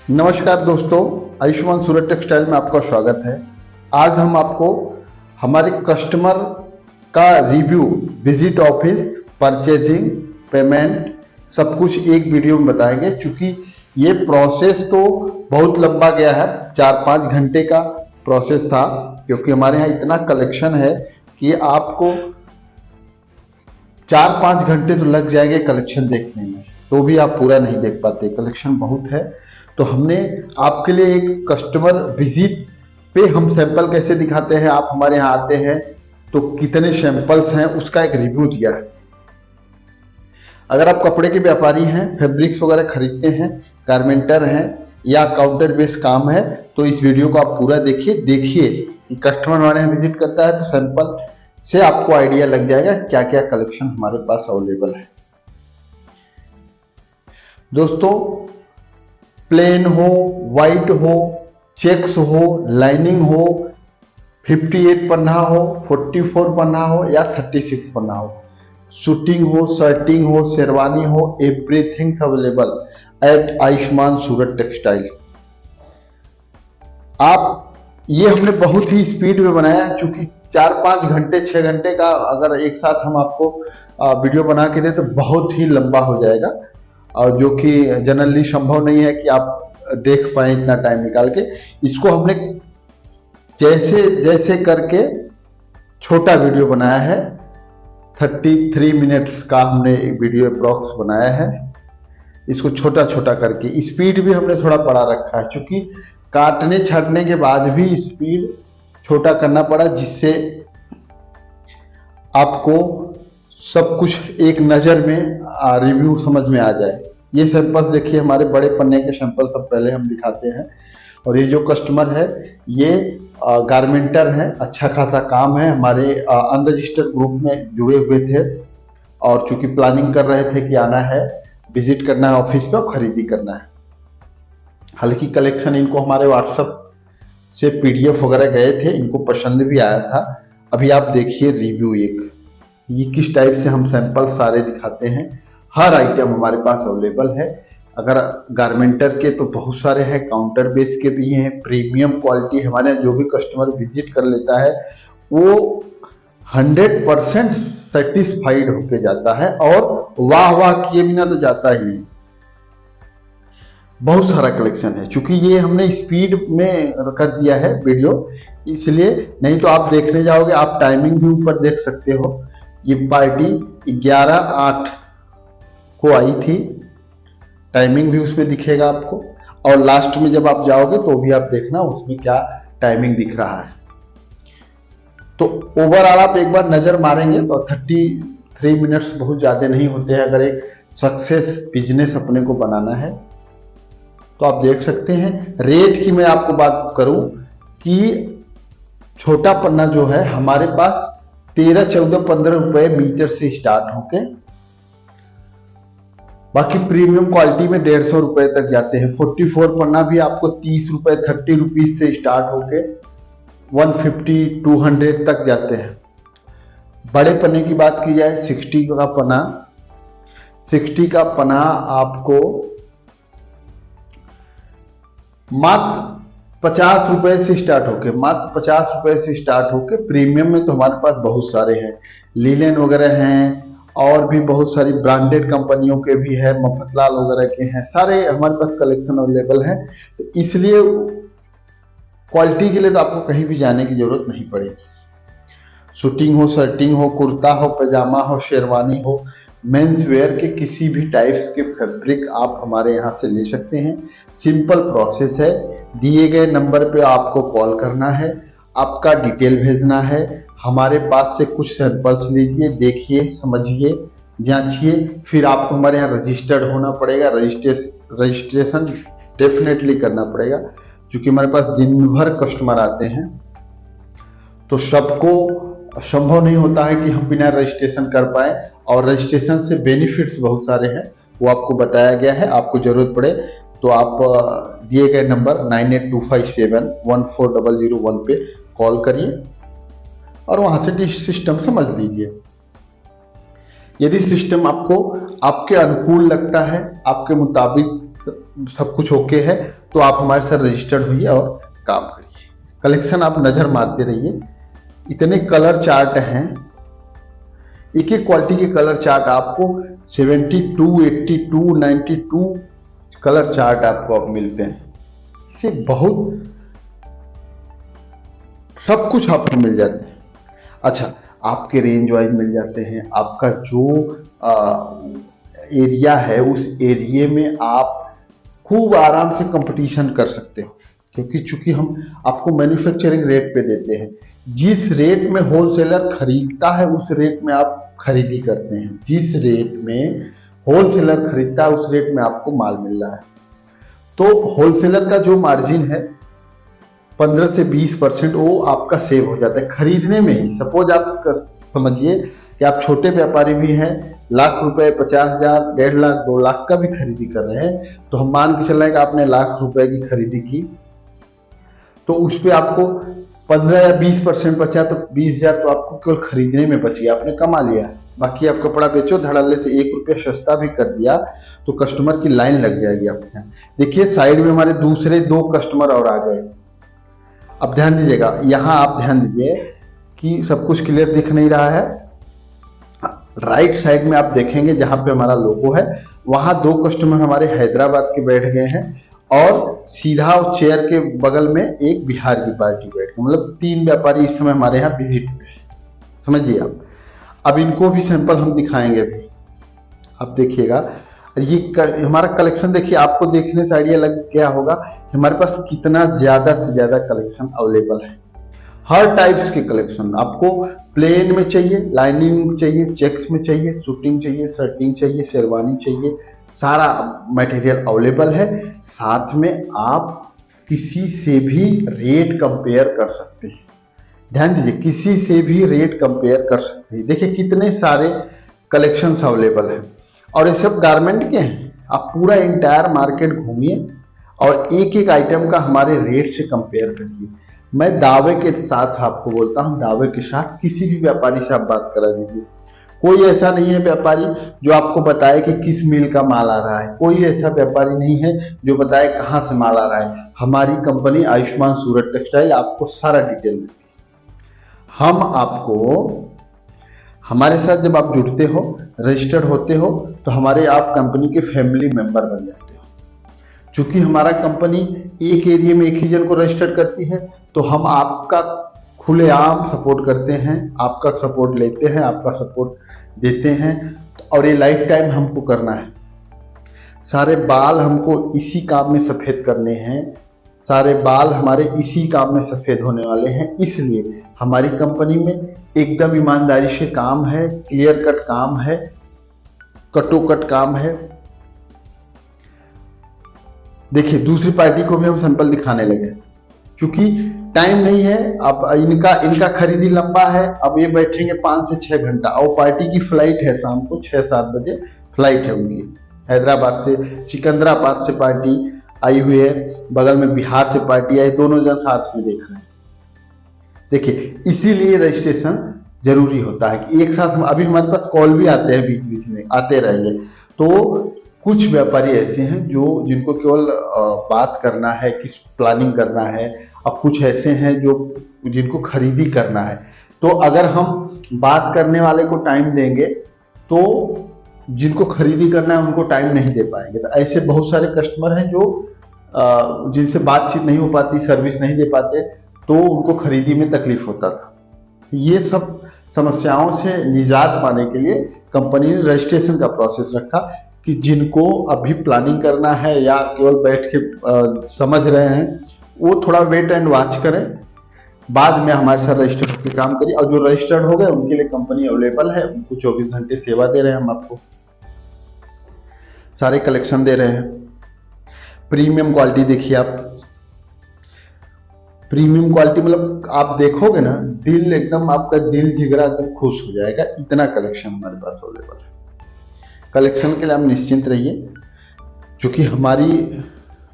नमस्कार दोस्तों, आयुष्मान सूरत टेक्सटाइल में आपका स्वागत है। आज हम आपको हमारे कस्टमर का review, visit office, purchasing, payment सब कुछ एक वीडियो में बताएंगे। चूंकि ये प्रोसेस तो बहुत लंबा गया है, 4-5 घंटे का प्रोसेस था, क्योंकि हमारे यहाँ इतना कलेक्शन है कि आपको 4-5 घंटे तो लग जाएंगे कलेक्शन देखने में, तो भी आप पूरा नहीं देख पाते, कलेक्शन बहुत है। तो हमने आपके लिए एक कस्टमर विजिट पे हम सैंपल कैसे दिखाते हैं, आप हमारे यहाँ आते हैं तो कितने सैंपल्स हैं, उसका एक रिव्यू दिया है। अगर आप कपड़े के व्यापारी हैं, फैब्रिक्स वगैरह खरीदते हैं, गारमेंटर हैं या काउंटर बेस्ड काम है, तो इस वीडियो को आप पूरा देखिए कि कस्टमर हमारे यहाँ विजिट करता है तो सैंपल से आपको आइडिया लग जाएगा क्या क्या कलेक्शन हमारे पास अवेलेबल है। दोस्तों, प्लेन हो, वाइट हो, चेक्स हो, लाइनिंग हो, 58 पन्ना हो, 44 पन्ना हो या 36 पन्ना हो, शूटिंग हो, शर्टिंग हो, शेरवानी हो, everything available at Ayushman Surat textile. आप ये हमने बहुत ही स्पीड में बनाया है, चूंकि 4-5 घंटे 6 घंटे का अगर एक साथ हम आपको वीडियो बना के दे तो बहुत ही लंबा हो जाएगा, और जो कि जनरली संभव नहीं है कि आप देख पाए इतना टाइम निकाल के। इसको हमने जैसे जैसे करके छोटा वीडियो बनाया है, 33 मिनट्स का हमने एक वीडियो अप्रॉक्स बनाया है। इसको छोटा छोटा करके स्पीड भी हमने थोड़ा बढ़ा रखा है, क्योंकि काटने छाटने के बाद भी स्पीड छोटा करना पड़ा, जिससे आपको सब कुछ एक नज़र में रिव्यू समझ में आ जाए। ये सैंपल्स देखिए, हमारे बड़े पन्ने के सैंपल सब पहले हम दिखाते हैं। और ये जो कस्टमर है ये गारमेंटर हैं, अच्छा खासा काम है, हमारे अनरजिस्टर्ड ग्रुप में जुड़े हुए थे, और चूंकि प्लानिंग कर रहे थे कि आना है, विजिट करना है ऑफिस पे और खरीदी करना है। हल्की कलेक्शन इनको हमारे व्हाट्सएप से PDF वगैरह गए थे, इनको पसंद भी आया था। अभी आप देखिए रिव्यू, ये किस टाइप से हम सैंपल सारे दिखाते हैं। हर आइटम हमारे पास अवेलेबल है। अगर गारमेंटर के तो बहुत सारे हैं, काउंटर बेस के भी हैं, प्रीमियम क्वालिटी। हमारे जो भी कस्टमर विजिट कर लेता है वो 100% सेटिस्फाइड होके जाता है, और वाह वाह किए बिना तो जाता ही नहीं। बहुत सारा कलेक्शन है, क्योंकि ये हमने स्पीड में कर दिया है वीडियो, इसलिए। नहीं तो आप देखने जाओगे, आप टाइमिंग भी ऊपर देख सकते हो। ये पार्टी 11/8 को आई थी, टाइमिंग भी उसमें दिखेगा आपको, और लास्ट में जब आप जाओगे तो भी आप देखना उसमें क्या टाइमिंग दिख रहा है। तो ओवरऑल आप एक बार नजर मारेंगे तो 33 मिनट्स बहुत ज्यादा नहीं होते हैं, अगर एक सक्सेस बिजनेस अपने को बनाना है तो। आप देख सकते हैं रेट की मैं आपको बात करूं कि छोटा पन्ना जो है हमारे पास 13, 14, 15 रुपए मीटर से स्टार्ट होके, बाकी प्रीमियम क्वालिटी में 150 रुपए तक जाते हैं। 44 पन्ना भी आपको 30 रुपए, 30 रुपीज से स्टार्ट होके 150, 200 तक जाते हैं। बड़े पन्ने की बात की जाए, 60 का पन्ना, 60 का पन्ना आपको मात्र 50 रुपए से स्टार्ट होके, मात्र 50 रुपए से स्टार्ट होके। प्रीमियम में तो हमारे पास बहुत सारे हैं, लीलन वगैरह हैं, और भी बहुत सारी ब्रांडेड कंपनियों के भी है, मफतलाल वगैरह के हैं, सारे हमारे पास कलेक्शन अवेलेबल है। तो इसलिए क्वालिटी के लिए तो आपको कहीं भी जाने की जरूरत नहीं पड़ेगी। शूटिंग हो, शर्टिंग हो, कुर्ता हो, पैजामा हो, शेरवानी हो, मेंस वेयर के किसी भी टाइप्स के फैब्रिक आप हमारे यहाँ से ले सकते हैं। सिंपल प्रोसेस है, दिए गए नंबर पे आपको कॉल करना है, आपका डिटेल भेजना है, हमारे पास से कुछ सैंपल्स लीजिए, देखिए, समझिए, जांचिए, फिर आपको हमारे यहाँ रजिस्टर्ड होना पड़ेगा। रजिस्ट्रेशन डेफिनेटली करना पड़ेगा, क्योंकि हमारे पास दिन भर कस्टमर आते हैं, तो सबको संभव नहीं होता है कि हम बिना रजिस्ट्रेशन कर पाए। और रजिस्ट्रेशन से बेनिफिट्स बहुत सारे हैं, वो आपको बताया गया है। आपको जरूरत पड़े तो आप दिए गए नंबर 9825714001 पे कॉल करिए और वहां से सिस्टम समझ लीजिए। यदि सिस्टम आपको आपके अनुकूल लगता है, आपके मुताबिक सब कुछ ओके है, तो आप हमारे साथ रजिस्टर्ड होइए और काम करिए। कलेक्शन आप नज़र मारते रहिए, इतने कलर चार्ट हैं, एक एक क्वालिटी के कलर चार्ट आपको 72, 82, 92 कलर चार्ट आपको अब मिलते हैं। इससे बहुत सब कुछ आपको मिल जाते हैं। अच्छा, आपके रेंज वाइज मिल जाते हैं, आपका जो एरिया है उस एरिया में आप खूब आराम से कंपटीशन कर सकते हो, क्योंकि चूंकि हम आपको मैन्युफैक्चरिंग रेट पे देते हैं। जिस रेट में होलसेलर खरीदता है उस रेट में आप खरीदी करते हैं, जिस रेट में होलसेलर खरीदता है उस रेट में आपको माल मिल रहा है। तो होलसेलर का जो मार्जिन है 15 से 20% वो आपका सेव हो जाता है खरीदने में ही। सपोज आप समझिए कि आप छोटे व्यापारी भी हैं, लाख रुपए, 50,000, 1.5 लाख, 2 लाख का भी खरीदी कर रहे हैं, तो हम मान के चल रहे हैं कि आपने लाख रुपए की खरीदी की, तो उस पर आपको 15 या 20% बचा, तो 20,000 तो आपको केवल खरीदने में बच गया, आपने कमा लिया। बाकी आप कपड़ा बेचो, धड़ल्ले से 1 रुपया सस्ता भी कर दिया तो कस्टमर की लाइन लग जाएगी आपके यहाँ। देखिए साइड में हमारे दूसरे 2 कस्टमर और आ गए। अब ध्यान दीजिएगा, यहाँ आप ध्यान दीजिए कि सब कुछ क्लियर दिख नहीं रहा है। राइट साइड में आप देखेंगे जहां पे हमारा लोगो है, वहां 2 कस्टमर हमारे हैदराबाद के बैठ गए हैं और सीधा चेयर के बगल में एक बिहार की पार्टी बैठ गई। मतलब 3 व्यापारी इस समय हमारे यहाँ विजिट पे है, समझिए आप। अब इनको भी सैंपल हम दिखाएंगे भी, आप देखिएगा। ये हमारा कलेक्शन देखिए, आपको देखने से आइडिया लग गया होगा कि हमारे पास कितना ज्यादा से ज्यादा कलेक्शन अवेलेबल है। हर टाइप्स के कलेक्शन आपको प्लेन में चाहिए, लाइनिंग में चाहिए, चेक्स में चाहिए, शूटिंग चाहिए, शर्टिंग चाहिए, शेरवानी चाहिए, सारा मटेरियल अवेलेबल है। साथ में आप किसी से भी रेट कंपेयर कर सकते हैं। ध्यान दीजिए, किसी से भी रेट कंपेयर कर सकते हैं। देखिए कितने सारे कलेक्शंस अवेलेबल है और ये सब गारमेंट के हैं। आप पूरा इंटायर मार्केट घूमिए और एक एक आइटम का हमारे रेट से कंपेयर करिए। मैं दावे के साथ आपको बोलता हूं, दावे के साथ किसी भी व्यापारी से आप बात करा दीजिए। कोई ऐसा नहीं है व्यापारी जो आपको बताए कि किस मिल का माल आ रहा है, कोई ऐसा व्यापारी नहीं है जो बताए कहां से माल आ रहा है। हमारी कंपनी आयुष्मान सूरत टेक्सटाइल आपको सारा डिटेल देती है। हम आपको, हमारे साथ जब आप जुड़ते हो, रजिस्टर्ड होते हो, तो हमारे आप कंपनी के फैमिली मेंबर बन जाते हो। चूंकि हमारा कंपनी एक एरिया में एक ही जन को रजिस्टर करती है, तो हम आपका खुलेआम सपोर्ट करते हैं, आपका सपोर्ट लेते हैं, आपका सपोर्ट देते हैं, और ये लाइफ टाइम हमको करना है। सारे बाल हमको इसी काम में सफेद करने हैं, सारे बाल हमारे इसी काम में सफेद होने वाले हैं। इसलिए हमारी कंपनी में एकदम ईमानदारी से काम है, क्लियर कट काम है, कटो कट काम है। देखिए दूसरी पार्टी को भी हम सैंपल दिखाने लगे, क्योंकि टाइम नहीं है। अब इनका खरीदी लंबा है, अब ये बैठेंगे 5 से 6 घंटा, और पार्टी की फ्लाइट है शाम को 6-7 बजे फ्लाइट है उनकी। हैदराबाद से, सिकंदराबाद से पार्टी आई हुई है, बगल में बिहार से पार्टी आई, दोनों जन साथ में देख रहे हैं। देखिए इसीलिए रजिस्ट्रेशन जरूरी होता है कि एक साथ अभी हमारे पास कॉल भी आते हैं, बीच बीच में आते रहेंगे। तो कुछ व्यापारी ऐसे हैं जिनको केवल बात करना है, किस प्लानिंग करना है, और कुछ ऐसे हैं जिनको खरीदी करना है। तो अगर हम बात करने वाले को टाइम देंगे तो जिनको खरीदी करना है उनको टाइम नहीं दे पाएंगे। तो ऐसे बहुत सारे कस्टमर हैं जो जिनसे बातचीत नहीं हो पाती, सर्विस नहीं दे पाते, तो उनको खरीदी में तकलीफ होता था। ये सब समस्याओं से निजात पाने के लिए कंपनी ने रजिस्ट्रेशन का प्रोसेस रखा कि जिनको अभी प्लानिंग करना है या केवल बैठ के समझ रहे हैं, वो थोड़ा वेट एंड वॉच करें, बाद में हमारे साथ रजिस्टर्ड होकर काम करिए। और जो रजिस्टर्ड हो गए उनके लिए कंपनी अवेलेबल है, उनको 24 घंटे सेवा दे रहे हैं, हम आपको सारे कलेक्शन दे रहे हैं। प्रीमियम क्वालिटी देखिए आप, प्रीमियम क्वालिटी मतलब आप देखोगे ना, दिल एकदम, आपका दिल जिगरा एकदम खुश हो जाएगा, इतना कलेक्शन हमारे पास अवेलेबल है। कलेक्शन के लिए आप निश्चिंत रहिए, क्योंकि हमारी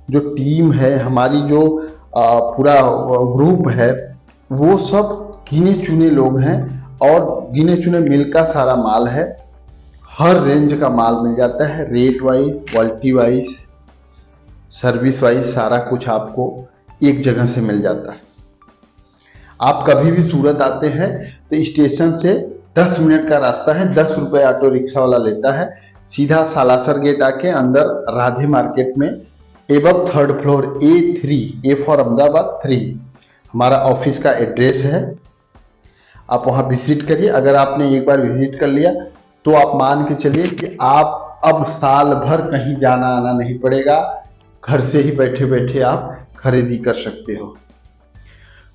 जो टीम है, हमारी जो पूरा ग्रुप है, वो सब गिने चुने लोग हैं और गिने चुने मिल का सारा माल है। हर रेंज का माल मिल जाता है, rate wise, quality wise, service wise सारा कुछ आपको एक जगह से मिल जाता है। आप कभी भी सूरत आते हैं तो स्टेशन से 10 मिनट का रास्ता है, 10 रुपये ऑटो रिक्शा वाला लेता है। सीधा सालासर गेट आके अंदर राधे मार्केट में above 3rd floor A3, A for Ahmedabad 3 हमारा ऑफिस का एड्रेस है। आप वहाँ विजिट करिए। अगर आपने एक बार विजिट कर लिया तो आप मान के चलिए कि आप अब साल भर कहीं जाना आना नहीं पड़ेगा, घर से ही बैठे बैठे आप खरीदी कर सकते हो।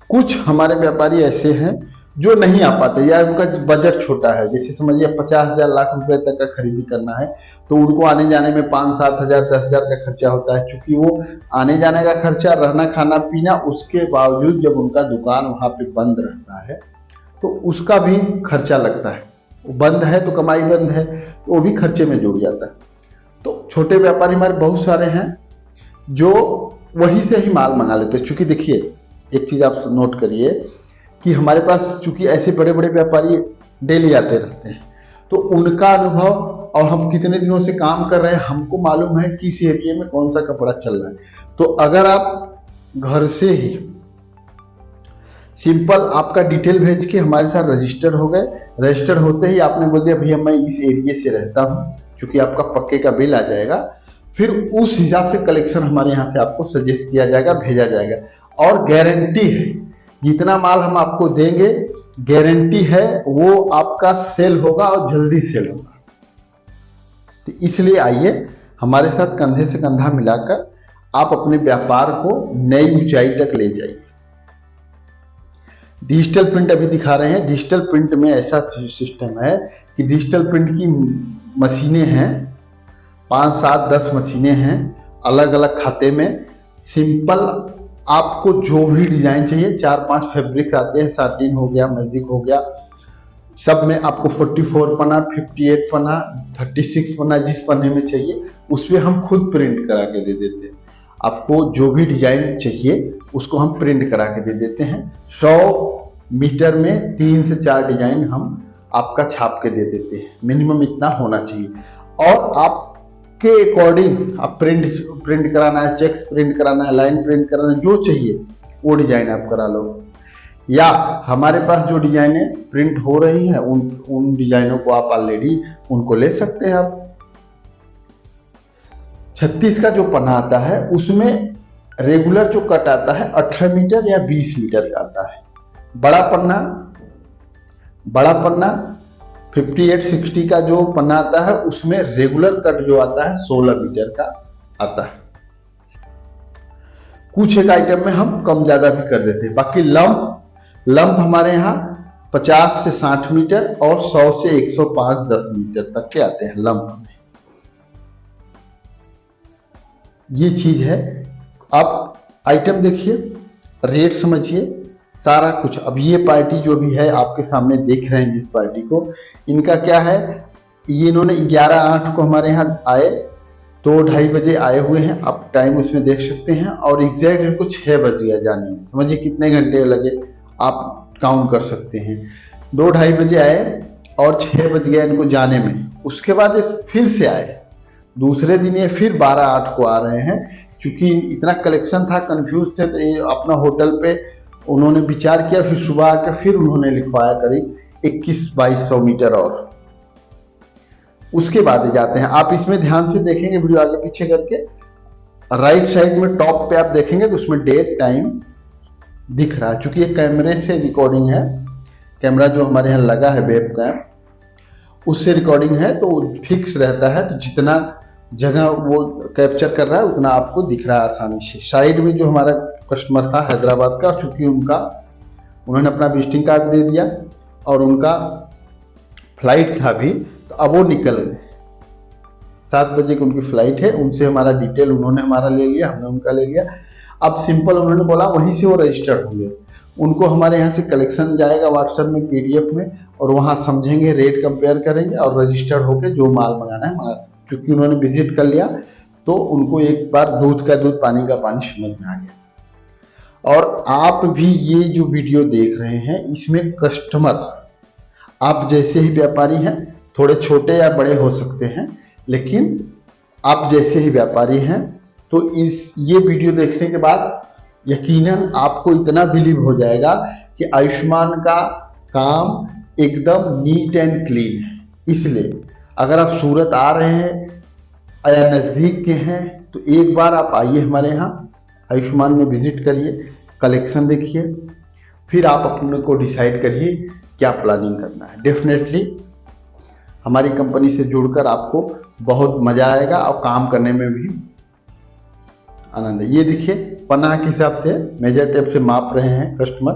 कुछ हमारे व्यापारी ऐसे हैं जो नहीं आ पाते या उनका बजट छोटा है, जैसे समझिए 50,000 लाख रुपए तक का खरीदी करना है तो उनको आने जाने में 5-7 हज़ार 10,000 का खर्चा होता है। चूंकि वो आने जाने का खर्चा, रहना खाना पीना, उसके बावजूद जब उनका दुकान वहां पे बंद रहता है तो उसका भी खर्चा लगता है। वो बंद है तो कमाई बंद है, तो वो भी खर्चे में जुड़ जाता है। तो छोटे व्यापारी हमारे बहुत सारे हैं जो वहीं से ही माल मंगा लेते हैं। चूंकि देखिए एक चीज आप नोट करिए कि हमारे पास चूंकि ऐसे बड़े बड़े व्यापारी डेली आते रहते हैं तो उनका अनुभव और हम कितने दिनों से काम कर रहे हैं, हमको मालूम है किस एरिया में कौन सा कपड़ा चल रहा है। तो अगर आप घर से ही सिंपल आपका डिटेल भेज के हमारे साथ रजिस्टर हो गए, रजिस्टर होते ही आपने बोल दिया भैया मैं इस एरिया से रहता हूँ, क्योंकि आपका पक्के का बिल आ जाएगा, फिर उस हिसाब से कलेक्शन हमारे यहाँ से आपको सजेस्ट किया जाएगा, भेजा जाएगा। और गारंटी है जितना माल हम आपको देंगे, गारंटी है वो आपका सेल होगा और जल्दी सेल होगा। तो इसलिए आइए हमारे साथ कंधे से कंधा मिलाकर आप अपने व्यापार को नई ऊंचाई तक ले जाइए। डिजिटल प्रिंट अभी दिखा रहे हैं। डिजिटल प्रिंट में ऐसा सिस्टम है कि डिजिटल प्रिंट की मशीनें हैं, 5, 7, 10 मशीनें हैं अलग अलग खाते में। सिंपल आपको जो भी डिजाइन चाहिए, 4-5 फैब्रिक्स आते हैं, साटिन हो गया, मैजिक हो गया, सब में आपको 44 पन्ना, 58 पन्ना, 36 पन्ना जिस पन्ने में चाहिए उसमें हम खुद प्रिंट करा के दे देते हैं। आपको जो भी डिजाइन चाहिए उसको हम प्रिंट करा के दे देते हैं। 100 मीटर में 3 से 4 डिजाइन हम आपका छाप के दे देते हैं, मिनिमम इतना होना चाहिए। और आपके अकॉर्डिंग आप प्रिंट कराना है, चेक्स प्रिंट कराना है, लाइन प्रिंट कराना है, जो चाहिए वो डिजाइन आप करा लो। या हमारे पास जो डिजाइनें प्रिंट हो रही हैं उन डिजाइनों को आप ऑलरेडी उनको ले सकते हैं आप। 36 का जो पन्ना आता है उसमें रेगुलर जो कट आता है 18 मीटर या 20 मीटर का आता है। बड़ा पन्ना 58-60 का जो पन्ना आता है उसमें रेगुलर कट जो आता है 16 मीटर का आता है। कुछ एक आइटम में हम कम ज्यादा भी कर देते हैं। बाकी लंप हमारे यहाँ 50 से 60 मीटर और 100 से 105-10 मीटर तक के आते हैं लंप में। ये चीज है। आप आइटम देखिए, रेट समझिए, सारा कुछ। अब ये पार्टी जो भी है आपके सामने देख रहे हैं जिस पार्टी को, इनका क्या है, ये इन्होंने 11/8 को हमारे यहाँ आए, 2-2:30 बजे आए हुए हैं। आप टाइम उसमें देख सकते हैं और एग्जैक्ट इनको 6 बज गया जाने में। समझिए कितने घंटे लगे, आप काउंट कर सकते हैं। 2-2:30 बजे आए और 6 बज गया इनको जाने में। उसके बाद ये फिर से आए, दूसरे दिन ये फिर 12/8 को आ रहे हैं। क्योंकि इतना कलेक्शन था, कंफ्यूज थे, तो अपना होटल पे उन्होंने विचार किया, फिर सुबह आकर फिर उन्होंने लिखवाया करीब 2100-2200 मीटर। और उसके बाद जाते हैं। आप इसमें ध्यान से देखेंगे वीडियो आगे पीछे करके, राइट साइड में टॉप पे आप देखेंगे तो उसमें डेट टाइम दिख रहा है। चूंकि ये कैमरे से रिकॉर्डिंग है, कैमरा जो हमारे यहाँ लगा है वेब कैम, उससे रिकॉर्डिंग है तो फिक्स रहता है। तो जितना जगह वो कैप्चर कर रहा है उतना आपको दिख रहा है आसानी से। साइड में जो हमारा कस्टमर था हैदराबाद का, चूंकि उन्होंने अपना विजिटिंग कार्ड दे दिया और उनका फ्लाइट था भी, तो अब वो निकल गए। 7 बजे की उनकी फ्लाइट है, उनसे हमारा डिटेल उन्होंने हमारा ले लिया, हमने उनका ले लिया। अब सिंपल उन्होंने बोला वहीं से वो रजिस्टर्ड होंगे। उनको हमारे यहाँ से कलेक्शन जाएगा व्हाट्सएप में, PDF में, और वहाँ समझेंगे, रेट कंपेयर करेंगे और रजिस्टर्ड होकर जो माल मंगाना है मंगा सकते। क्योंकि उन्होंने विजिट कर लिया तो उनको एक बार दूध का दूध पानी का पानी समझ में आ गया। और आप भी ये जो वीडियो देख रहे हैं इसमें कस्टमर आप जैसे ही व्यापारी हैं, थोड़े छोटे या बड़े हो सकते हैं, लेकिन आप जैसे ही व्यापारी हैं तो ये वीडियो देखने के बाद यकीनन आपको इतना बिलीव हो जाएगा कि आयुष्मान का काम एकदम नीट एंड क्लीन है। इसलिए अगर आप सूरत आ रहे हैं या नज़दीक के हैं तो एक बार आप आइए हमारे यहाँ आयुष्मान में विजिट करिए, कलेक्शन देखिए, फिर आप अपने को डिसाइड करिए क्या प्लानिंग करना है। डेफिनेटली हमारी कंपनी से जुड़कर आपको बहुत मजा आएगा और काम करने में भी आनंद है। ये देखिए पन्ना के हिसाब से मेजर टेप से माप रहे हैं कस्टमर,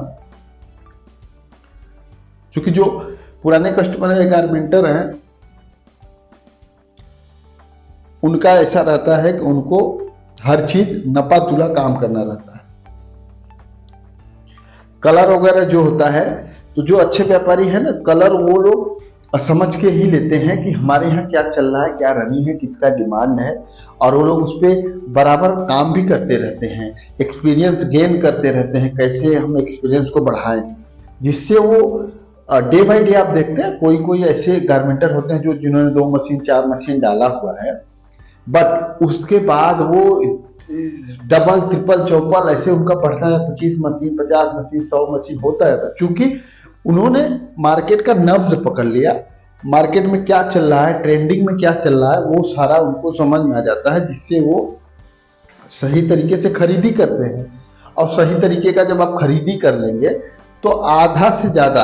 क्योंकि जो पुराने कस्टमर है गारमेंटर हैं उनका ऐसा रहता है कि उनको हर चीज नपा तुला काम करना रहता है। कलर वगैरह जो होता है तो जो अच्छे व्यापारी है ना, कलर वो लोग समझ के ही लेते हैं कि हमारे यहाँ क्या चल रहा है, क्या रनिंग है, किसका डिमांड है, और वो लोग उस पर बराबर काम भी करते रहते हैं, एक्सपीरियंस गेन करते रहते हैं, कैसे हम एक्सपीरियंस को बढ़ाएं, जिससे वो डे बाय डे आप देखते हैं कोई ऐसे गारमेंटर होते हैं जो जिन्होंने 2 मशीन 4 मशीन डाला हुआ है, बट उसके बाद वो डबल ट्रिपल चौपल ऐसे उनका बढ़ता है, 25 मशीन 50 मशीन 100 मशीन होता है, क्योंकि उन्होंने मार्केट का नब्ज पकड़ लिया, मार्केट में क्या चल रहा है, ट्रेंडिंग में क्या चल रहा है, वो सारा उनको समझ में आ जाता है, जिससे वो सही तरीके से खरीदी करते हैं। और सही तरीके का जब आप खरीदी कर लेंगे तो आधा से ज्यादा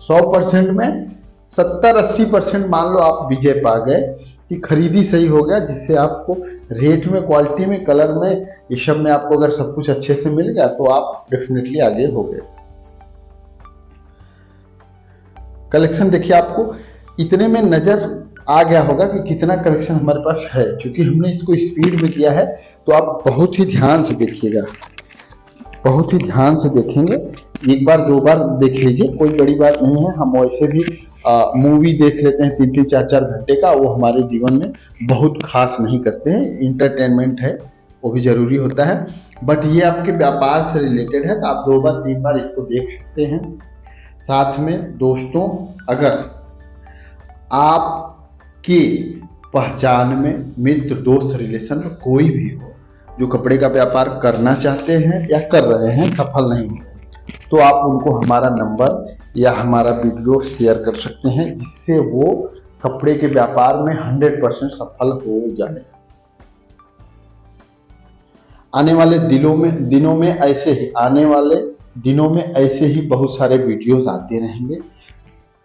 100% में 70-80% मान लो आप विजय पा गए कि खरीदी सही हो गया, जिससे आपको रेट में, क्वालिटी में, कलर में, ये सब में आपको अगर सब कुछ अच्छे से मिल गया तो आप डेफिनेटली आगे हो गए। कलेक्शन देखिए, आपको इतने में नजर आ गया होगा कि कितना कलेक्शन हमारे पास है, क्योंकि हमने इसको स्पीड में किया है, तो आप बहुत ही ध्यान से देखिएगा, बहुत ही ध्यान से देखेंगे, एक बार 2 बार देख लीजिए, कोई बड़ी बात नहीं है। हम वैसे भी मूवी देख लेते हैं 3-3 4-4 घंटे का, वो हमारे जीवन में बहुत खास नहीं करते हैं, इंटरटेनमेंट है वो भी जरूरी होता है, बट ये आपके व्यापार से रिलेटेड है, तो आप 2 बार 3 बार इसको देख सकते हैं। साथ में दोस्तों, अगर आपकी पहचान में मित्र, दोस्त, रिलेशन में कोई भी हो जो कपड़े का व्यापार करना चाहते हैं या कर रहे हैं, सफल नहीं हो, तो आप उनको हमारा नंबर या हमारा वीडियो शेयर कर सकते हैं, जिससे वो कपड़े के व्यापार में 100% सफल हो जाए। आने वाले दिनों में ऐसे ही बहुत सारे वीडियोस आते रहेंगे,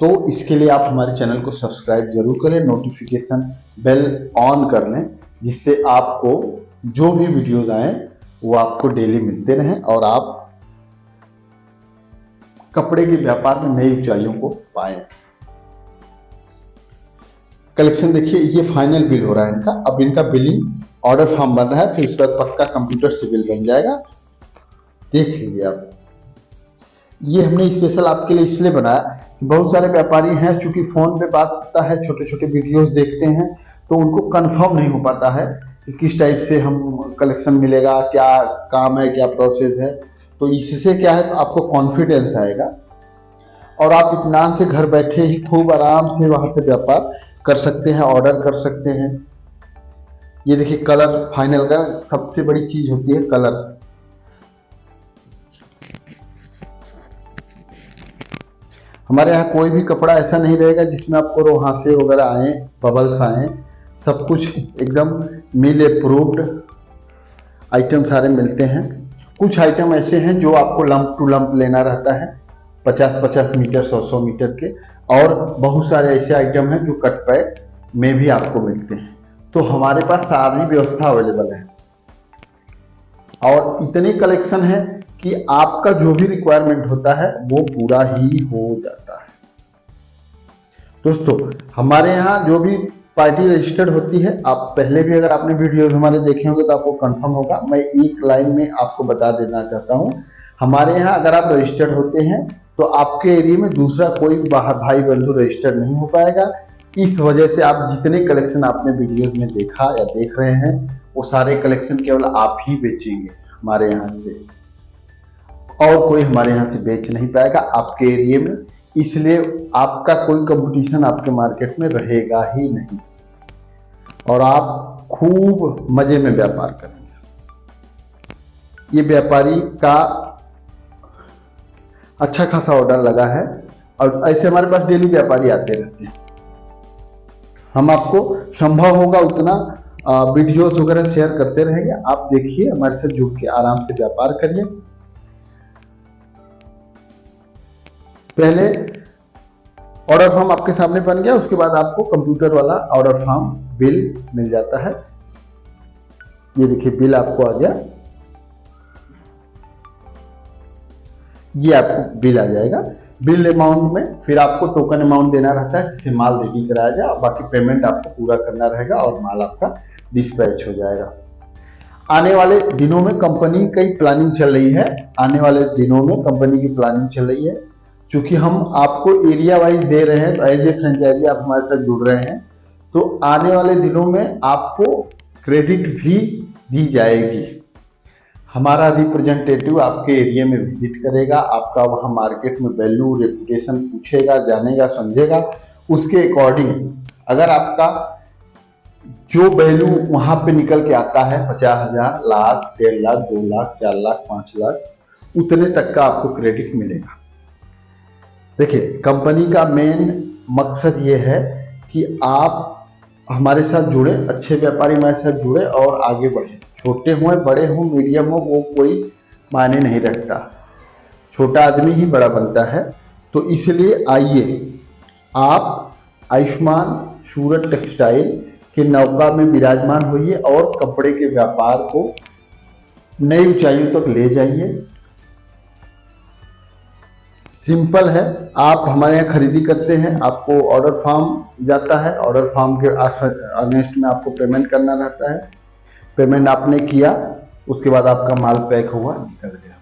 तो इसके लिए आप हमारे चैनल को सब्सक्राइब जरूर करें, नोटिफिकेशन बेल ऑन कर लें, जिससे आपको जो भी वीडियोस आए वो आपको डेली मिलते रहें और आप कपड़े के व्यापार में नई ऊंचाइयों को पाएं। कलेक्शन देखिए, ये फाइनल बिल हो रहा है इनका, अब इनका बिलिंग ऑर्डर फॉर्म बन रहा है, फिर उसके बाद पक्का कंप्यूटर से बिल बन जाएगा। देख लीजिए आप, ये हमने स्पेशल आपके लिए इसलिए बनाया कि बहुत सारे व्यापारी हैं, चूंकि फोन पे बात होता है, छोटे छोटे वीडियोस देखते हैं, तो उनको कंफर्म नहीं हो पाता है कि किस टाइप से हम कलेक्शन मिलेगा, क्या काम है, क्या प्रोसेस है। तो इससे क्या है, तो आपको कॉन्फिडेंस आएगा और आप इत्मीनान से घर बैठे ही खूब आराम से वहां से व्यापार कर सकते हैं, ऑर्डर कर सकते हैं। ये देखिए कलर फाइनल का सबसे बड़ी चीज होती है कलर। हमारे यहाँ कोई भी कपड़ा ऐसा नहीं रहेगा जिसमें आपको रोहासे वगैरह आए, बबल्स आए, सब कुछ एकदम मिल अप्रूव्ड आइटम सारे मिलते हैं। कुछ आइटम ऐसे हैं जो आपको लंप टू लंप लेना रहता है, 50-50 मीटर 100-100 मीटर के, और बहुत सारे ऐसे आइटम हैं जो कट पैक में भी आपको मिलते हैं। तो हमारे पास सारी व्यवस्था अवेलेबल है और इतने कलेक्शन है कि आपका जो भी रिक्वायरमेंट होता है वो पूरा ही हो जाता है। दोस्तों, हमारे यहाँ जो भी पार्टी रजिस्टर्ड होती है, आप पहले भी अगर आपने वीडियोस हमारे देखे होंगे तो आपको कंफर्म होगा। मैं एक लाइन में आपको बता देना चाहता हूँ, हमारे यहाँ अगर आप रजिस्टर्ड होते हैं तो आपके एरिया में दूसरा कोई भाई बंधु रजिस्टर्ड नहीं हो पाएगा। इस वजह से आप जितने कलेक्शन आपने वीडियोस में देखा या देख रहे हैं, वो सारे कलेक्शन केवल आप ही बेचेंगे हमारे यहाँ से, और कोई हमारे यहाँ से बेच नहीं पाएगा आपके एरिया में। इसलिए आपका कोई कंपटीशन आपके मार्केट में रहेगा ही नहीं और आप खूब मजे में व्यापार करेंगे। ये व्यापारी का अच्छा खासा ऑर्डर लगा है और ऐसे हमारे पास डेली व्यापारी आते रहते हैं। हम आपको संभव होगा उतना वीडियोस वगैरह शेयर करते रहेंगे। आप देखिए, हमारे साथ जुड़ के आराम से व्यापार करिए। पहले ऑर्डर फॉर्म आपके सामने बन गया, उसके बाद आपको कंप्यूटर वाला ऑर्डर फॉर्म बिल मिल जाता है। ये देखिए बिल आपको आ गया, ये आपको बिल आ जाएगा। बिल अमाउंट में फिर आपको टोकन अमाउंट देना रहता है जिससे माल रेडी कराया जाए और बाकी पेमेंट आपको पूरा करना रहेगा और माल आपका डिस्पैच हो जाएगा। आने वाले दिनों में कंपनी की प्लानिंग चल रही है, आने वाले दिनों में कंपनी की प्लानिंग चल रही है। क्योंकि हम आपको एरिया वाइज दे रहे हैं, तो एज ए फ्रेंचाइजी आप हमारे साथ जुड़ रहे हैं, तो आने वाले दिनों में आपको क्रेडिट भी दी जाएगी। हमारा रिप्रेजेंटेटिव आपके एरिया में विजिट करेगा, आपका वहाँ मार्केट में वैल्यू रेपुटेशन पूछेगा, जानेगा, समझेगा। उसके अकॉर्डिंग अगर आपका जो वैल्यू वहाँ पे निकल के आता है 50,000, लाख, 1.5 लाख, 2 लाख, 4 लाख, 5 लाख, उतने तक का आपको क्रेडिट मिलेगा। देखिए, कंपनी का मेन मकसद ये है कि आप हमारे साथ जुड़े, अच्छे व्यापारी हमारे साथ जुड़े और आगे बढ़े। छोटे हों, बड़े हों, मीडियम हो, वो कोई मायने नहीं रखता, छोटा आदमी ही बड़ा बनता है। तो इसलिए आइए, आप आयुष्मान सूरत टेक्सटाइल के नौका में विराजमान होइए और कपड़े के व्यापार को नई ऊंचाइयों तक ले जाइए। सिंपल है, आप हमारे यहाँ खरीदी करते हैं, आपको ऑर्डर फॉर्म जाता है, ऑर्डर फॉर्म के अगेंस्ट में आपको पेमेंट करना रहता है। पेमेंट आपने किया, उसके बाद आपका माल पैक हुआ, निकल गया।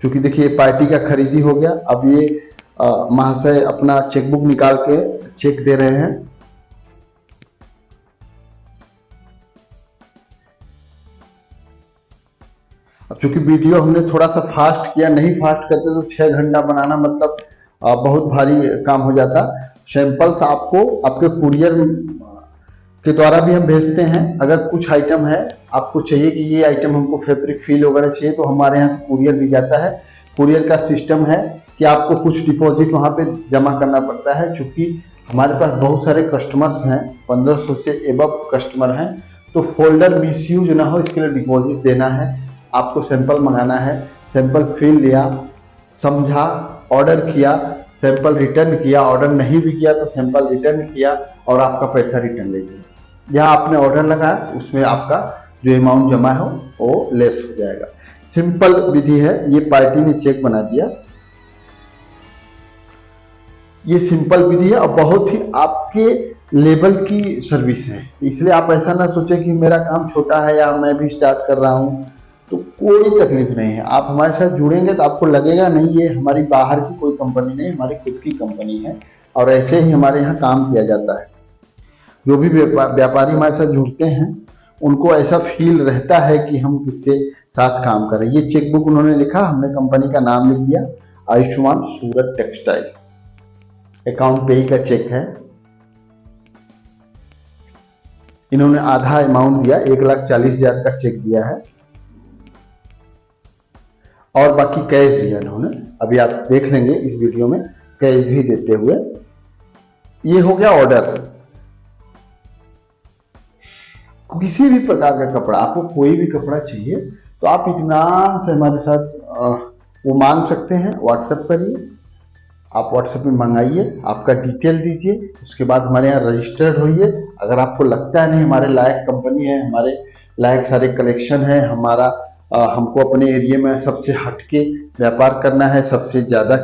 क्योंकि देखिए पार्टी का खरीदी हो गया, अब ये महाशय अपना चेकबुक निकाल के चेक दे रहे हैं। अब चूंकि वीडियो हमने थोड़ा सा फास्ट किया, नहीं फास्ट करते तो 6 घंटा बनाना मतलब बहुत भारी काम हो जाता। सैंपल्स आपको आपके कुरियर के द्वारा भी हम भेजते हैं। अगर कुछ आइटम है आपको चाहिए कि ये आइटम हमको फैब्रिक फील वगैरह चाहिए, तो हमारे यहाँ से कुरियर भी जाता है। कुरियर का सिस्टम है कि आपको कुछ डिपॉजिट वहाँ पे जमा करना पड़ता है। चूंकि हमारे पास बहुत सारे कस्टमर्स हैं, 1500 से एबव कस्टमर हैं, तो फोल्डर मिसयूज ना हो इसके लिए डिपॉजिट देना है। आपको सैंपल मंगाना है, सैंपल फिल लिया, समझा, ऑर्डर किया, सैंपल रिटर्न किया, ऑर्डर नहीं भी किया तो सैंपल रिटर्न किया और आपका पैसा रिटर्न ले लिया। जहाँ आपने ऑर्डर लगाया उसमें आपका जो अमाउंट जमा हो वो लेस हो जाएगा। सिंपल विधि है। ये पार्टी ने चेक बना दिया, ये सिंपल विधि है और बहुत ही आपके लेवल की सर्विस है। इसलिए आप ऐसा ना सोचें कि मेरा काम छोटा है या मैं भी स्टार्ट कर रहा हूँ, तो कोई तकलीफ नहीं है। आप हमारे साथ जुड़ेंगे तो आपको लगेगा नहीं ये हमारी बाहर की कोई कंपनी नहीं, हमारी खुद की कंपनी है और ऐसे ही हमारे यहाँ काम किया जाता है। जो भी व्यापारी हमारे साथ जुड़ते हैं उनको ऐसा फील रहता है कि हम किससे साथ काम करें। ये चेकबुक उन्होंने लिखा, हमने कंपनी का नाम लिख दिया, आयुष्मान सूरत टेक्सटाइल। अकाउंट पे ही का चेक है। इन्होंने आधा अमाउंट दिया, 1,40,000 का चेक दिया है और बाकी कैश दिया इन्होंने। अभी आप देख लेंगे इस वीडियो में कैश भी देते हुए। ये हो गया ऑर्डर। किसी भी प्रकार का कपड़ा, आपको कोई भी कपड़ा चाहिए तो आप इत्मीनान से हमारे साथ वो मांग सकते हैं। व्हाट्सएप करिए, आप व्हाट्सएप में मंगाइए, आपका डिटेल दीजिए, उसके बाद हमारे यहाँ रजिस्टर्ड होइए। अगर आपको लगता है नहीं हमारे लायक कंपनी है, हमारे लायक सारे कलेक्शन है, हमारा हमको अपने एरिया में सबसे हटके व्यापार करना है, सबसे ज़्यादा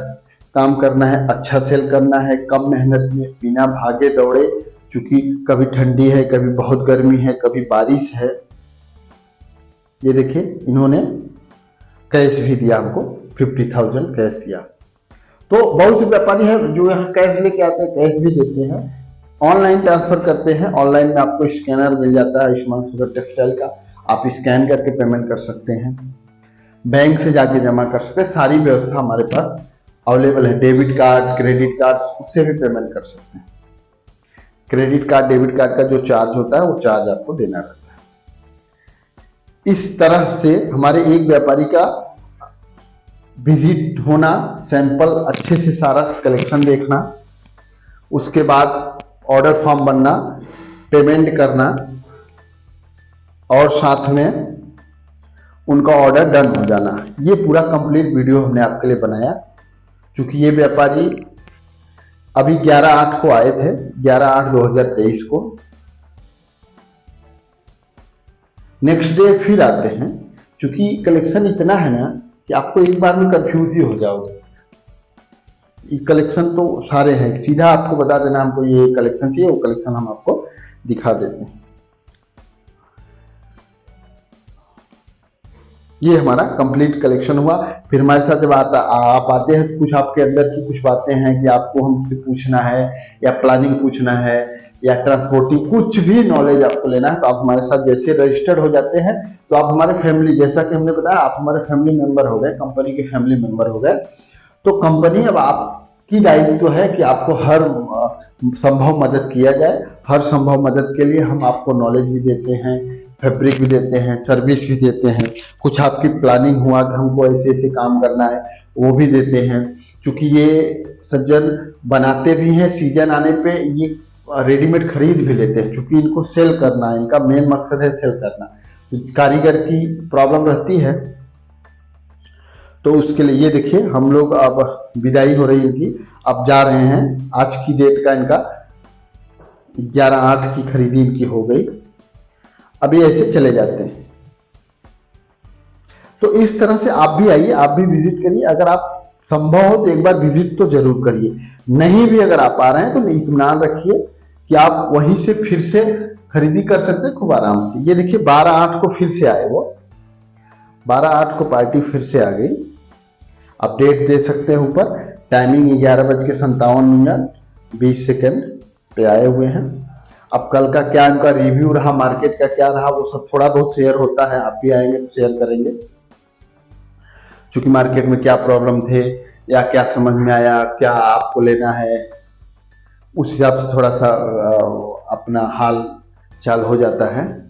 काम करना है, अच्छा सेल करना है, कम मेहनत में, बिना भागे दौड़े, क्योंकि कभी ठंडी है, कभी बहुत गर्मी है, कभी बारिश है। ये देखिए इन्होंने कैश भी दिया, हमको 50,000 कैश दिया। तो बहुत से व्यापारी हैं जो यहाँ कैश लेके आते हैं, कैश भी देते हैं, ऑनलाइन ट्रांसफर करते हैं। ऑनलाइन में आपको स्कैनर मिल जाता है आयुष्मान सूरत टेक्सटाइल का, आप स्कैन करके पेमेंट कर सकते हैं, बैंक से जाके जमा कर सकते हैं। सारी व्यवस्था हमारे पास अवेलेबल है। डेबिट कार्ड, क्रेडिट कार्ड, उससे भी पेमेंट कर सकते हैं। क्रेडिट कार्ड, डेबिट कार्ड का जो चार्ज होता है वो चार्ज आपको देना रहता है। इस तरह से हमारे एक व्यापारी का विजिट होना, सैंपल अच्छे से सारा कलेक्शन देखना, उसके बाद ऑर्डर फॉर्म बनना, पेमेंट करना और साथ में उनका ऑर्डर डन हो जाना। ये पूरा कंप्लीट वीडियो हमने आपके लिए बनाया। क्योंकि ये व्यापारी अभी 11/8 को आए थे, 11/8/2023 को। नेक्स्ट डे फिर आते हैं। क्योंकि कलेक्शन इतना है ना कि आपको एक बार में कंफ्यूज ही हो जाओगे। ये कलेक्शन तो सारे हैं, सीधा आपको बता देना हमको ये कलेक्शन चाहिए, वो कलेक्शन हम आपको दिखा देते हैं। ये हमारा कंप्लीट कलेक्शन हुआ। फिर हमारे साथ जब आप आते हैं, कुछ आपके अंदर की कुछ बातें हैं कि आपको हमसे पूछना है, या प्लानिंग पूछना है, या ट्रांसपोर्टिंग, कुछ भी नॉलेज आपको लेना है, तो आप हमारे साथ जैसे रजिस्टर्ड हो जाते हैं तो आप हमारे फैमिली, जैसा कि हमने बताया, आप हमारे फैमिली मेंबर हो गए, कंपनी के फैमिली मेंबर हो गए। तो कंपनी अब आपकी दायित्व है कि आपको हर संभव मदद किया जाए। हर संभव मदद के लिए हम आपको नॉलेज भी देते हैं, फैब्रिक भी देते हैं, सर्विस भी देते हैं। कुछ आपकी प्लानिंग हुआ कि हमको ऐसे ऐसे काम करना है, वो भी देते हैं। क्योंकि ये सज्जन बनाते भी हैं, सीजन आने पे ये रेडीमेड खरीद भी लेते हैं। क्योंकि इनको सेल करना है, इनका मेन मकसद है सेल करना। कारीगर की प्रॉब्लम रहती है, तो उसके लिए ये देखिए हम लोग अब विदाई हो रही इनकी, अब जा रहे हैं। आज की डेट का इनका 11/8 की खरीदी इनकी हो गई। अभी ऐसे चले जाते हैं। तो इस तरह से आप भी आइए, आप भी विजिट करिए। अगर आप संभव हो तो एक बार विजिट तो जरूर करिए। नहीं भी अगर आप आ रहे हैं तो इत्मीनान रखिए कि आप वहीं से फिर से खरीदी कर सकते हैं खूब आराम से। ये देखिए 12/8 को फिर से आए, वो 12/8 को पार्टी फिर से आ गई। अपडेट दे सकते हैं ऊपर, टाइमिंग 11:57 पे आए हुए हैं। अब कल का क्या इनका रिव्यू रहा, मार्केट का क्या रहा, वो सब थोड़ा बहुत शेयर होता है। आप भी आएंगे तो शेयर करेंगे, क्योंकि मार्केट में क्या प्रॉब्लम थे या क्या समझ में आया, क्या आपको लेना है, उस हिसाब से थोड़ा सा अपना हाल चाल हो जाता है।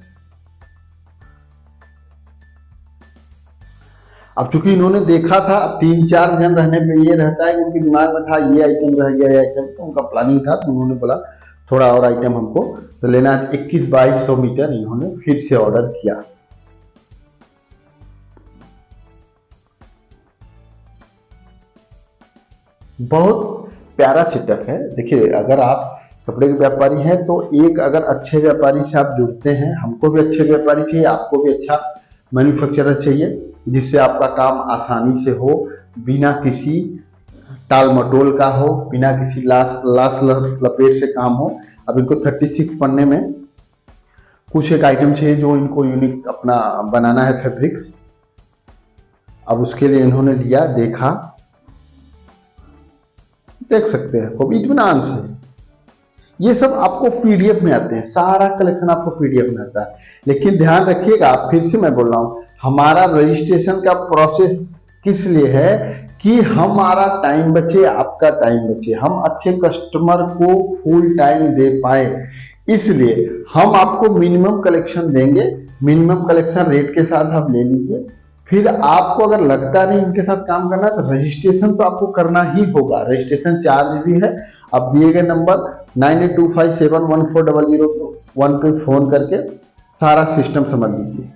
अब चूंकि इन्होंने देखा था, 3-4 जन रहने पे ये रहता है कि उनके दिमाग में था ये आइटम रह गया, ये आइटम, तो उनका प्लानिंग था, तो उन्होंने बोला थोड़ा और आइटम हमको तो लेना है। 21-2200 मीटर इन्होंने फिर से ऑर्डर किया। बहुत प्यारा सेटअप है। देखिए अगर आप कपड़े के व्यापारी हैं तो एक अगर अच्छे व्यापारी से आप जुड़ते हैं, हमको भी अच्छे व्यापारी चाहिए, आपको भी अच्छा मैन्युफैक्चरर चाहिए, जिससे आपका काम आसानी से हो, बिना किसी टाल मटोल का हो, बिना किसी लाश लपेट से काम हो। अब इनको 36 पन्ने में कुछ एक आइटम चाहिए जो इनको यूनिक अपना बनाना है, फैब्रिक्स। अब उसके लिए इन्होंने लिया, देखा, देख सकते हैं खूब इत्मीनान से। ये सब आपको पीडीएफ में आते हैं, सारा कलेक्शन आपको पीडीएफ में आता है। लेकिन ध्यान रखिएगा, फिर से मैं बोल रहा हूं, हमारा रजिस्ट्रेशन का प्रोसेस किस लिए है कि हमारा टाइम बचे, आपका टाइम बचे, हम अच्छे कस्टमर को फुल टाइम दे पाए। इसलिए हम आपको मिनिमम कलेक्शन देंगे, मिनिमम कलेक्शन रेट के साथ आप ले लीजिए। फिर आपको अगर लगता नहीं इनके साथ काम करना तो रजिस्ट्रेशन तो आपको करना ही होगा। रजिस्ट्रेशन चार्ज भी है। अब दिए गए नंबर 9825714001 पे फोन करके सारा सिस्टम समझ लीजिए,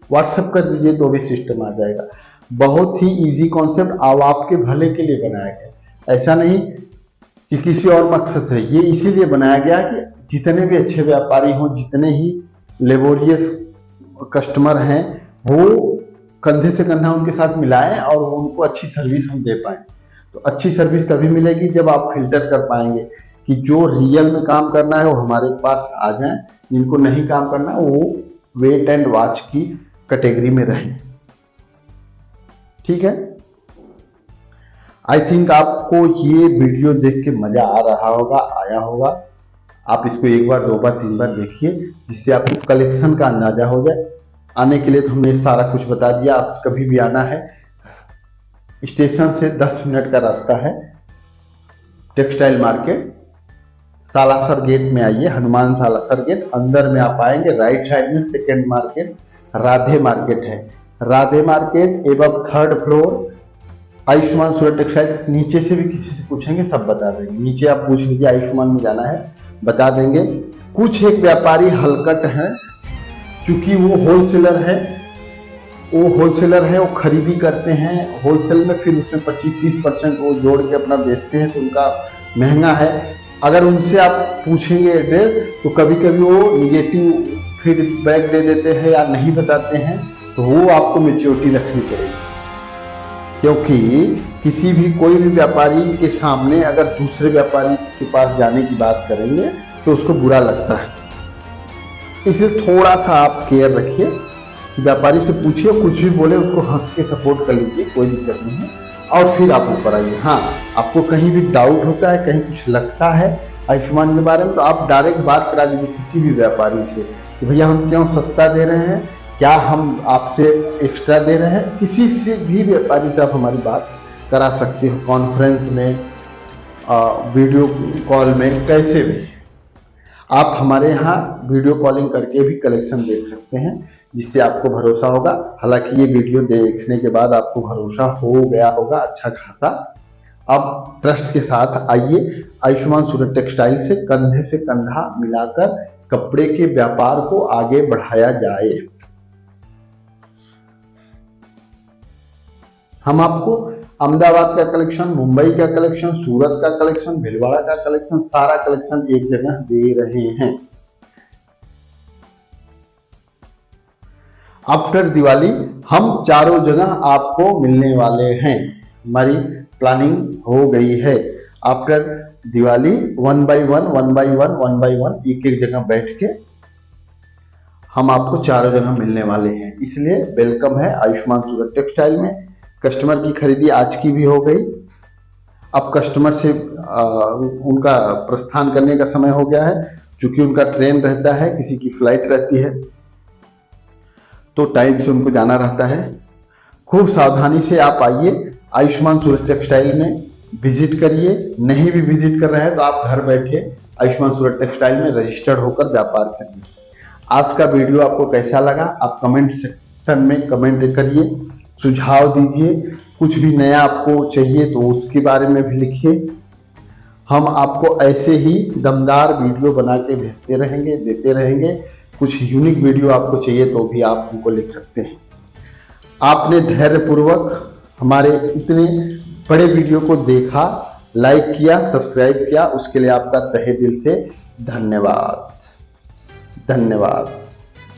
व्हाट्सएप कर दीजिए तो भी सिस्टम आ जाएगा। बहुत ही इजी कॉन्सेप्ट, अब आपके भले के लिए बनाया गया, ऐसा नहीं कि किसी और मकसद से। ये इसीलिए बनाया गया कि जितने भी अच्छे व्यापारी हों, जितने ही लेबोरियस कस्टमर हैं, वो कंधे से कंधा उनके साथ मिलाएं और उनको अच्छी सर्विस हम दे पाएं। तो अच्छी सर्विस तभी मिलेगी जब आप फिल्टर कर पाएंगे कि जो रियल में काम करना है वो हमारे पास आ जाएं, जिनको नहीं काम करना वो वेट एंड वॉच की कैटेगरी में रहें। ठीक है, आई थिंक आपको ये वीडियो देख के मजा आ रहा होगा, आया होगा। आप इसको एक बार, 2 बार, 3 बार देखिए, जिससे आपको कलेक्शन का अंदाजा हो जाए। आने के लिए तो हमने सारा कुछ बता दिया। आप कभी भी आना है, स्टेशन से 10 मिनट का रास्ता है, टेक्सटाइल मार्केट, सालासर गेट में आइए, हनुमान सालासर गेट, अंदर में आप आएंगे, राइट साइड में सेकंड मार्केट, राधे मार्केट है। राधे मार्केट एवं 3rd फ्लोर आयुष्मान सूरत टेक्सटाइल। नीचे से भी किसी से पूछेंगे सब बता देंगे, नीचे आप पूछ लीजिए आयुष्मान में जाना है बता देंगे। कुछ एक व्यापारी हलकट हैं, चूंकि वो होलसेलर है, वो खरीदी करते हैं होलसेल में, फिर उसमें 25-30% वो जोड़ के अपना बेचते हैं, तो उनका महंगा है। अगर उनसे आप पूछेंगे एड्रेस तो कभी कभी वो निगेटिव फीडबैक दे देते हैं या नहीं बताते हैं, तो वो आपको मैच्योरिटी रखनी पड़ेगी, क्योंकि किसी भी कोई भी व्यापारी के सामने अगर दूसरे व्यापारी के पास जाने की बात करेंगे तो उसको बुरा लगता है। इसलिए थोड़ा सा आप केयर रखिए, व्यापारी से पूछिए, कुछ भी बोले उसको हंस के सपोर्ट कर लीजिए, कोई दिक्कत नहीं है, और फिर आप ऊपर आइए। हाँ, आपको कहीं भी डाउट होता है, कहीं कुछ लगता है आयुष्मान के बारे में, तो आप डायरेक्ट बात करा लीजिए किसी भी व्यापारी से कि भैया हम क्यों सस्ता दे रहे हैं, क्या हम आपसे एक्स्ट्रा दे रहे हैं। किसी से भी व्यापारी से आप हमारी बात करा सकते हो, कॉन्फ्रेंस में, वीडियो कॉल में, कैसे भी। आप हमारे यहाँ वीडियो कॉलिंग करके भी कलेक्शन देख सकते हैं, जिससे आपको भरोसा होगा। हालांकि ये वीडियो देखने के बाद आपको भरोसा हो गया होगा अच्छा खासा। अब ट्रस्ट के साथ आइए, आयुष्मान सूरत टेक्सटाइल से कंधे से कंधा मिलाकर कपड़े के व्यापार को आगे बढ़ाया जाए। हम आपको अहमदाबाद का कलेक्शन, मुंबई का कलेक्शन, सूरत का कलेक्शन, भीलवाड़ा का कलेक्शन, सारा कलेक्शन एक जगह दे रहे हैं। आफ्टर दिवाली हम चारों जगह आपको मिलने वाले हैं। हमारी प्लानिंग हो गई है। आफ्टर दिवाली 1 by 1 एक एक जगह बैठ के हम आपको चारों जगह मिलने वाले हैं। इसलिए वेलकम है आयुष्मान सूरत टेक्सटाइल में। कस्टमर की खरीदी आज की भी हो गई। अब कस्टमर से उनका प्रस्थान करने का समय हो गया है, क्योंकि उनका ट्रेन रहता है, किसी की फ्लाइट रहती है, तो टाइम से उनको जाना रहता है। खूब सावधानी से आप आइए, आयुष्मान सूरत टेक्सटाइल में विजिट करिए। नहीं भी विजिट कर रहे हैं तो आप घर बैठे आयुष्मान सूरत टेक्सटाइल में रजिस्टर्ड होकर व्यापार करिए। आज का वीडियो आपको कैसा लगा आप कमेंट सेक्शन में कमेंट करिए, सुझाव दीजिए। कुछ भी नया आपको चाहिए तो उसके बारे में भी लिखिए। हम आपको ऐसे ही दमदार वीडियो बना के भेजते रहेंगे, देते रहेंगे। कुछ यूनिक वीडियो आपको चाहिए तो भी आप हमको लिख सकते हैं। आपने धैर्यपूर्वक हमारे इतने बड़े वीडियो को देखा, लाइक किया, सब्सक्राइब किया, उसके लिए आपका तहे दिल से धन्यवाद।